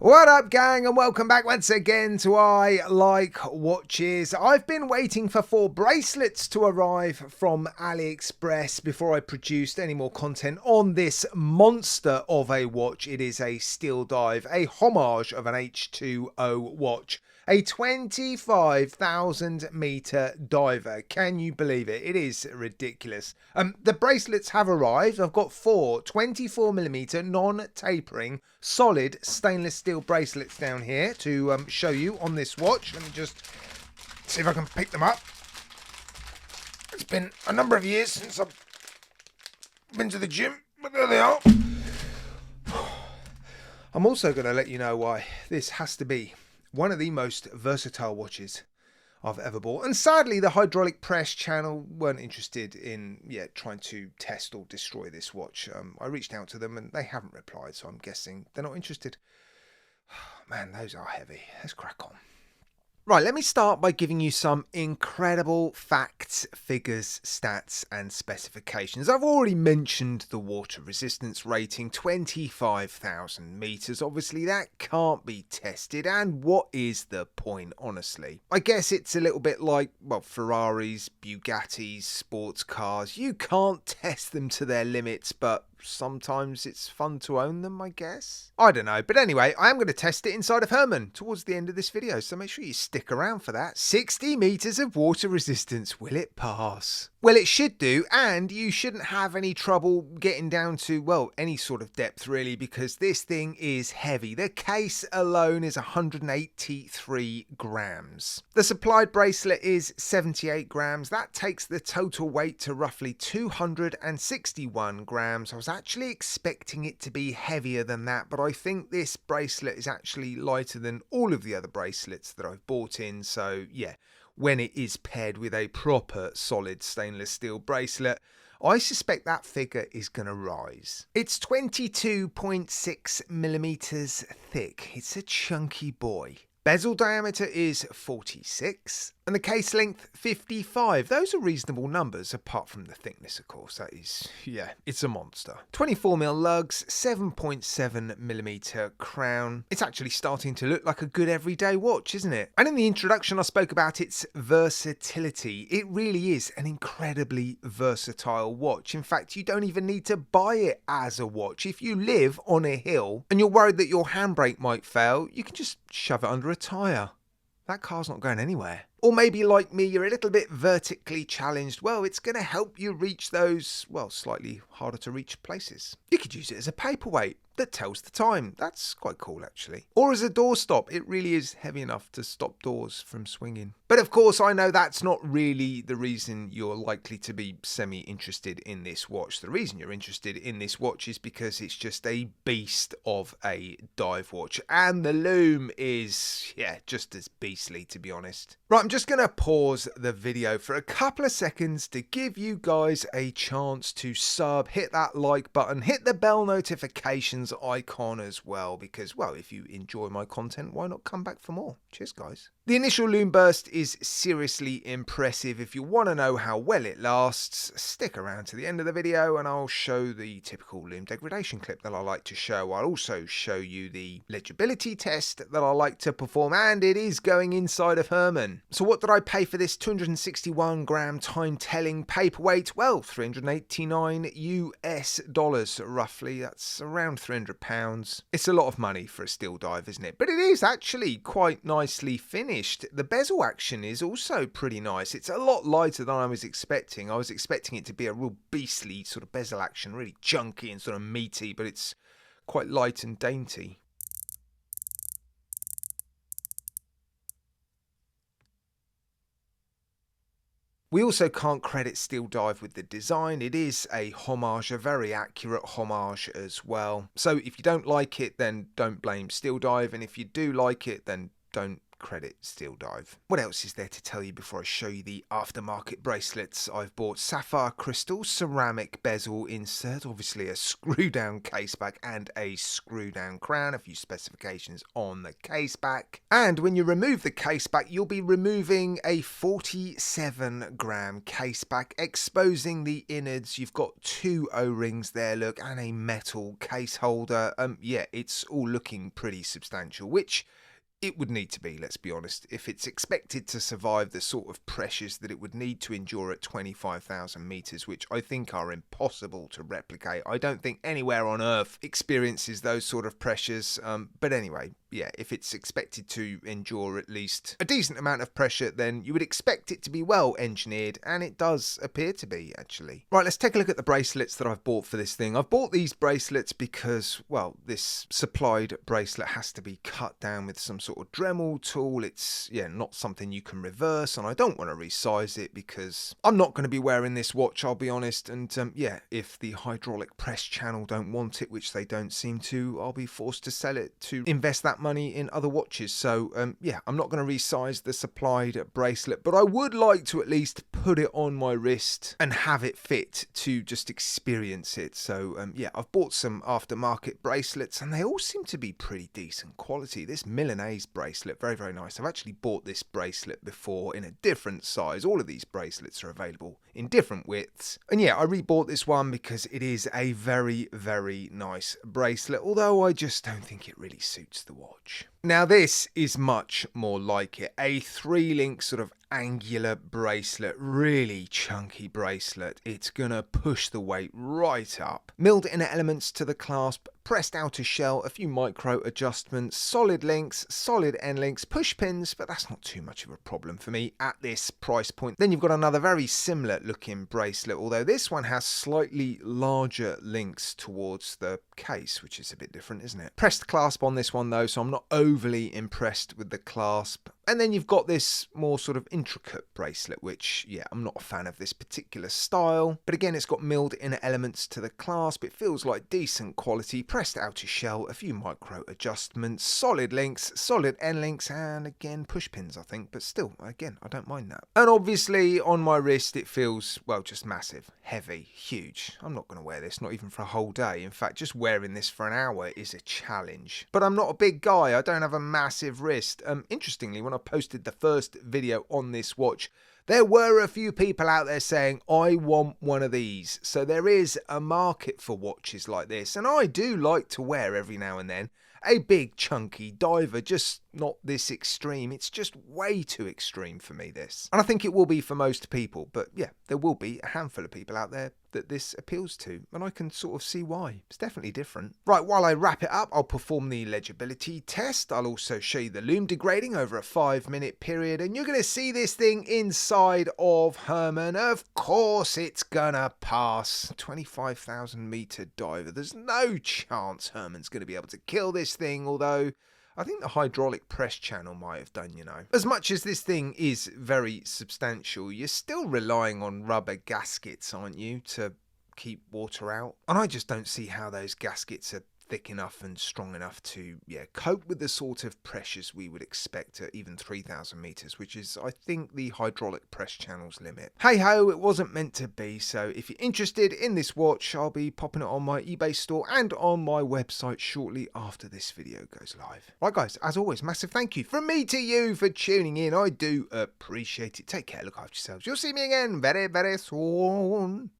What up, gang, and welcome back once again to I Like Watches. I've been waiting for 4 bracelets to arrive from AliExpress before I produced any more content on this monster of a watch. It is a steel dive, a homage of an H2O watch, a 25,000 meter diver. Can you believe it? It is ridiculous. The bracelets have arrived. I've got 4 24mm non-tapering solid stainless steel bracelets down here to show you on this watch. Let me just see if I can pick them up. It's been a number of years since I've been to the gym, but there they are. I'm also going to let you know why this has to be one of the most versatile watches I've ever bought. And sadly, the hydraulic press channel weren't interested in trying to test or destroy this watch. I reached out to them and they haven't replied, so I'm guessing they're not interested. Man, those are heavy. Let's crack on. Right, let me start by giving you some incredible facts, figures, stats and specifications. I've already mentioned the water resistance rating, 25,000 meters. Obviously, that can't be tested. And what is the point, honestly? I guess it's a little bit like, well, Ferraris, Bugattis, sports cars. You can't test them to their limits, but sometimes it's fun to own them, I guess. I don't know. But anyway, I am going to test it inside of Herman towards the end of this video, so make sure you stick around for that. 60 meters of water resistance. Will it pass? Well, it should do, and you shouldn't have any trouble getting down to, well, any sort of depth really, because this thing is heavy. The case alone is 183 grams. The supplied bracelet is 78 grams. That takes the total weight to roughly 261 grams. I was actually expecting it to be heavier than that, but I think this bracelet is actually lighter than all of the other bracelets that I've bought in, so yeah. When it is paired with a proper solid stainless steel bracelet, I suspect that figure is going to rise. It's 22.6 millimeters thick. It's a chunky boy. Bezel diameter is 46 and the case length 55. Those are reasonable numbers apart from the thickness, of course. That is, yeah, it's a monster. 24mm lugs, 7.7mm crown. It's actually starting to look like a good everyday watch, isn't it? And in the introduction I spoke about its versatility. It really is an incredibly versatile watch. In fact, you don't even need to buy it as a watch. If you live on a hill and you're worried that your handbrake might fail, you can just shove it under a tyre. That car's not going anywhere. Or maybe like me, you're a little bit vertically challenged. Well, it's going to help you reach those, well, slightly harder to reach places. You could use it as a paperweight that tells the time. That's quite cool, actually. Or as a doorstop. It really is heavy enough to stop doors from swinging. But of course, I know that's not really the reason you're likely to be semi-interested in this watch. The reason you're interested in this watch is because it's just a beast of a dive watch. And the loom is, yeah, just as beastly, to be honest. Right, I'm just going to pause the video for a couple of seconds to give you guys a chance to sub, hit that like button, hit the bell notifications icon as well, because, well, if you enjoy my content, why not come back for more? Cheers, guys. The initial loom burst is seriously impressive. If you want to know how well it lasts, stick around to the end of the video and I'll show the typical loom degradation clip that I like to show. I'll also show you the legibility test that I like to perform, and it is going inside of Herman. So what did I pay for this 261 gram time telling paperweight? Well, $389 US roughly. That's around £300. It's a lot of money for a steel dive, isn't it? But it is actually quite nicely finished. The bezel action is also pretty nice. It's a lot lighter than I was expecting. I was expecting it to be a real beastly sort of bezel action, really chunky and sort of meaty, but it's quite light and dainty. We also can't credit Steel Dive with the design. It is a homage, a very accurate homage as well. So if you don't like it, then don't blame Steel Dive, and if you do like it, then don't credit steel dive. What else is there to tell you before I show you the aftermarket bracelets I've bought? Sapphire crystal, ceramic bezel insert, obviously a screw down case back and a screw down crown, a few specifications on the case back. And when you remove the case back, you'll be removing a 47-gram case back, exposing the innards. You've got 2 O-rings there, look, and a metal case holder. Yeah, it's all looking pretty substantial, which it would need to be, let's be honest, if it's expected to survive the sort of pressures that it would need to endure at 25,000 meters, which I think are impossible to replicate. I don't think anywhere on Earth experiences those sort of pressures. But anyway, yeah, if it's expected to endure at least a decent amount of pressure, then you would expect it to be well engineered, and it does appear to be, actually. Right, let's take a look at the bracelets that I've bought for this thing. I've bought these bracelets because, well, this supplied bracelet has to be cut down with some sort of Dremel tool. It's, yeah, not something you can reverse, and I don't want to resize it because I'm not going to be wearing this watch, I'll be honest. And yeah, if the hydraulic press channel don't want it, which they don't seem to, I'll be forced to sell it to invest that money in other watches. So yeah, I'm not going to resize the supplied bracelet, but I would like to at least put it on my wrist and have it fit to just experience it. So yeah, I've bought some aftermarket bracelets and they all seem to be pretty decent quality. This Milanese bracelet, very, very nice. I've actually bought this bracelet before in a different size. All of these bracelets are available in different widths. And yeah, I rebought this one because it is a very, very nice bracelet, although I just don't think it really suits the watch. Now this is much more like it. A 3-link sort of angular bracelet, really chunky bracelet. It's gonna push the weight right up. Milled inner elements to the clasp, pressed outer shell, a few micro adjustments, solid links, solid end links, push pins, but that's not too much of a problem for me at this price point. Then you've got another very similar looking bracelet, although this one has slightly larger links towards the case, which is a bit different, isn't it? Pressed clasp on this one though, so I'm not overly impressed with the clasp. And then you've got this more sort of intricate bracelet, which, yeah, I'm not a fan of this particular style. But again, it's got milled inner elements to the clasp. It feels like decent quality. Pressed outer shell, a few micro adjustments, solid links, solid end links, and again, push pins, I think. But still, again, I don't mind that. And obviously, on my wrist, it feels, well, just massive, heavy, huge. I'm not going to wear this, not even for a whole day. In fact, just wearing this for an hour is a challenge. But I'm not a big guy. I don't have a massive wrist. Interestingly, when I posted the first video on this watch, there were a few people out there saying, I want one of these. So there is a market for watches like this, and I do like to wear every now and then a big chunky diver, just not this extreme. It's just way too extreme for me, this. And I think it will be for most people, but yeah, there will be a handful of people out there that this appeals to, and I can sort of see why. It's definitely different. Right, while I wrap it up, I'll perform the legibility test. I'll also show you the lume degrading over a 5-minute period, and you're going to see this thing inside of Herman. Of course it's gonna pass. 25,000 meter diver. There's no chance Herman's going to be able to kill this thing, although I think the hydraulic press channel might have done, you know. As much as this thing is very substantial, you're still relying on rubber gaskets, aren't you, to keep water out? And I just don't see how those gaskets are thick enough and strong enough to, yeah, cope with the sort of pressures we would expect at even 3,000 meters, which is, I think, the hydraulic press channel's limit. Hey ho, it wasn't meant to be. So if you're interested in this watch, I'll be popping it on my eBay store and on my website shortly after this video goes live. Right guys, as always, massive thank you from me to you for tuning in. I do appreciate it. Take care, look after yourselves. You'll see me again very, very soon.